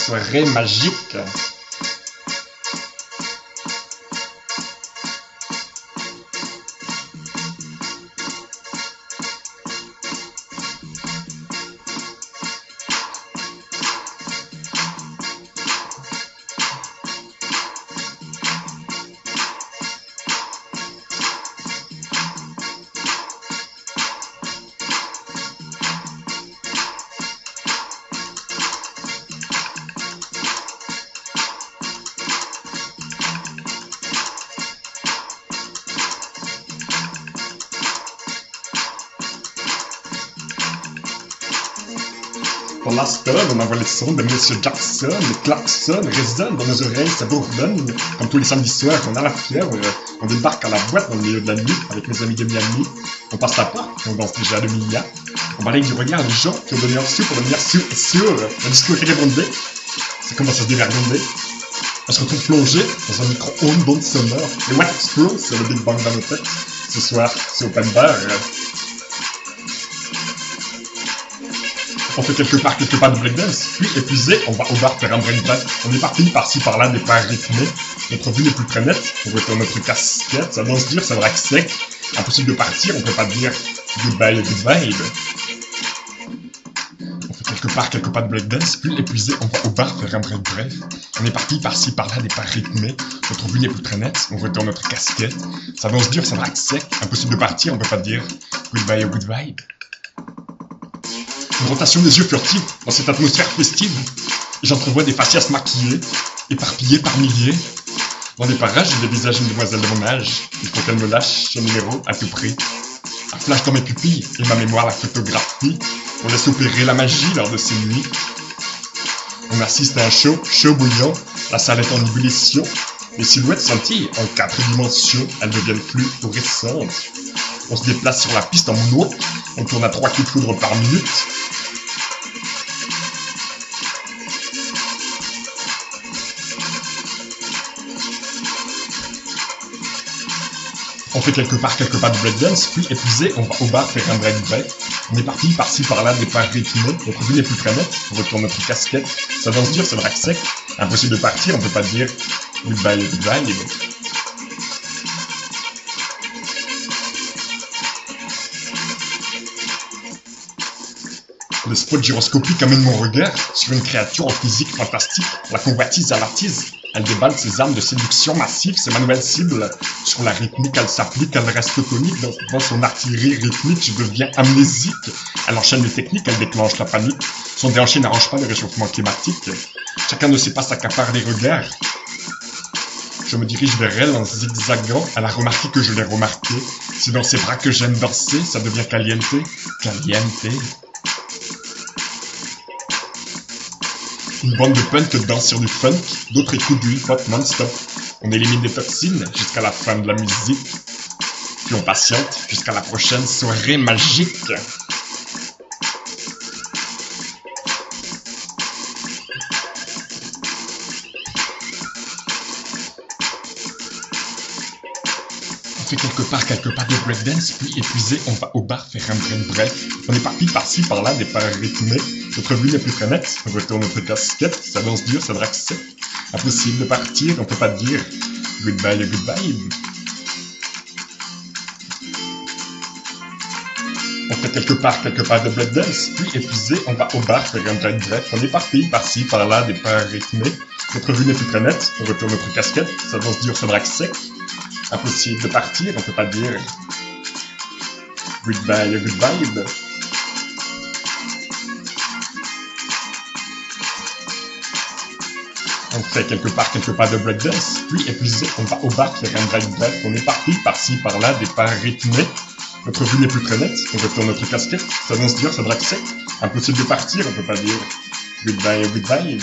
soirée magique. Pour l'instant, on envoie les sons de Monsieur Jackson, les klaxons résonnent dans nos oreilles, ça bourdonne. Comme tous les samedis soirs, on a la fièvre, on débarque à la boîte dans le milieu de la nuit avec mes amis de Miami. On passe la porte et on danse déjà de Mia. On balaye du regard les gens qui ont donné un sou pour devenir sûr et sûr. Le discours est répondé. Ça commence à se dévergonder. On se retrouve plongé dans un micro-ondes d'ondes sonores. Les White Explode, c'est le Big Bang dans nos têtes. Ce soir, c'est open bar. On fait quelques pas de breakdance, puis épuisé, on va au bar faire un breakdance. On est parti par-ci par-là des pas rythmés. Notre vue n'est plus très nette, on retourne notre casquette, ça danse dur, ça braque sec. Impossible de partir, on peut pas dire goodbye, good vibe. On fait quelques pas de breakdance, puis épuisé, on va au bar faire un break bref. On est parti par-ci par-là des pas rythmés. Notre vue n'est plus très nette, on retourne notre casquette. Ça danse dur, ça braque sec. Impossible de partir, on peut pas dire goodbye, good vibe. Une rotation des yeux furtive dans cette atmosphère festive. J'entrevois des faciès maquillés, éparpillés par milliers. Dans des parages, j'ai des visages d'une demoiselle de mon âge. Il faut qu'elle me lâche son numéro à tout prix. Un flash dans mes pupilles et ma mémoire la photographie. On laisse opérer la magie lors de ces nuits. On assiste à un show, chaud bouillant. La salle est en ébullition. Les silhouettes scintillent en 4 dimensions. Elles deviennent fluorescentes. On se déplace sur la piste en moonwalk. On tourne à 3 coups de foudre par minute. On fait quelques pas de breakdance, puis épuisé, on va au bar faire un break break. On est parti par-ci par-là des pas rythmés, notre vue n'est plus très nette, on retourne notre casquette. Ça danse dur, ça braque sec. Impossible de partir, on peut pas dire goodbye, goodbye. Le spot gyroscopique amène mon regard sur une créature en physique fantastique. La convoitise à l'artise. Elle déballe ses armes de séduction massive, c'est ma nouvelle cible. Sur la rythmique, elle s'applique, elle reste tonique. Dans son artillerie rythmique, je deviens amnésique. Elle enchaîne les techniques, elle déclenche la panique. Son déhanché n'arrange pas le réchauffement climatique. Chacun de ses pas s'accapare les regards. Je me dirige vers elle en zigzagant. Elle a remarqué que je l'ai remarqué. C'est dans ses bras que j'aime danser, ça devient caliente. Caliente. Une bande de punk danse sur du funk, d'autres écoutent du hip-hop non-stop. On élimine des toxines jusqu'à la fin de la musique. Puis on patiente jusqu'à la prochaine soirée magique. On fait quelques pas de breakdance, puis épuisé, on va au bar faire un break bref. On est parti par-ci par-là des pas rythmés. Notre vue n'est plus très nette, on retourne notre casquette, ça danse dur, ça braque sec. Impossible de partir, on peut pas dire goodbye, goodbye. On fait quelques pas de breakdance, puis épuisé, on va au bar faire un break bref. On est parti par-ci par-là des pas rythmés. Notre vue n'est plus très nette, on retourne notre casquette, ça danse dur, ça braque sec. Impossible de partir, on peut pas dire goodbye, goodbye. On fait quelques pas de breakdance, puis épuisé, on va au bar faire un break bref. On est parti par-ci par-là des pas rythmés. Notre vue n'est plus très nette, on retourne notre casquette, ça danse dur, ça braque sec. Impossible de partir, on peut pas dire goodbye, goodbye.